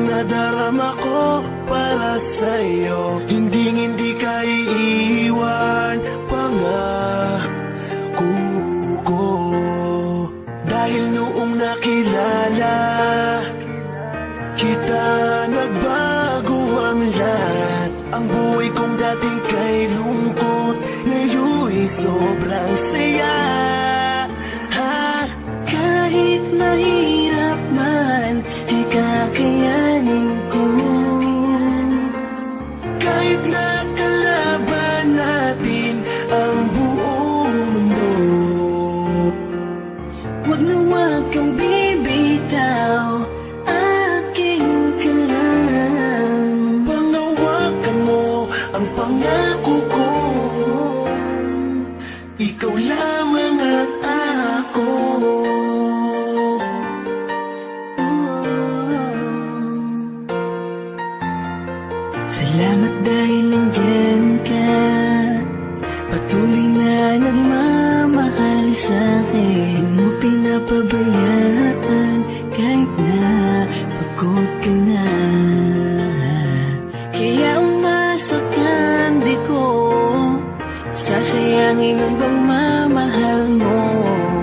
nadarama ko para sa'yo. Hindi ka iiwan, pangako ko. Dahil noong nakilala kita, nagbago ang lahat. Ang buhay kong dating kay lungkot, ngayon'y sobrang saya. Kahit mahirap man, ay kakayanin ko. Kahit nakalaban natin ang buong mundo, wag na wag kang bibitaw, aking ka lang. panghawakan mo ang pangako ko. Ikaw lamang at ako. Salamat dahil nandyan ka, patuloy na nagmamahal sa'kin. Mo pinapabayaan kahit na pagod ka na. Kaya umasa ka, di ko sasayangin ang pagmamahal mo.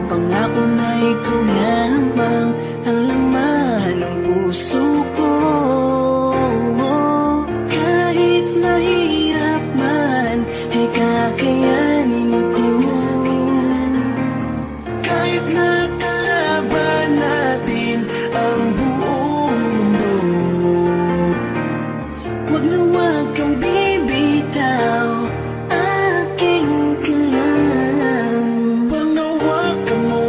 Pangako na ikaw lamang ang laman ng puso ko. Kahit mahirap man, ay kakayanin ko. Kahit nakalaban natin ang buong mundo, Wag na wag kang bibitaw, aking ka lang. panghawakan mo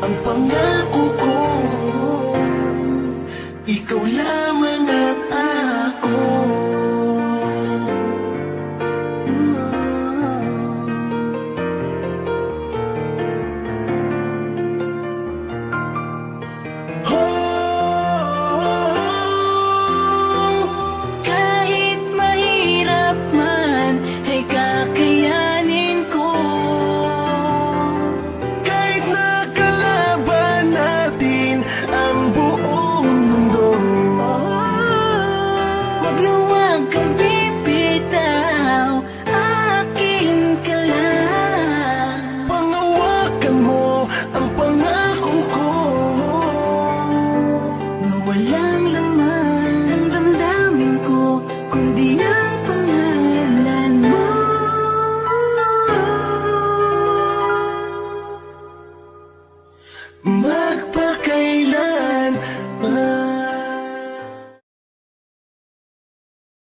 ang pangako ko. Ikaw lamang at ako. Kahit mahirap man, ay kakayanin ko. Kahit nakalaban natin ang buong mundo, Wag na wag kang bibitaw, aking ka lang. panghawakan mo ang pangako ko. Na walang laman ang damdamin ko, kundi ang pangalan mo. Ma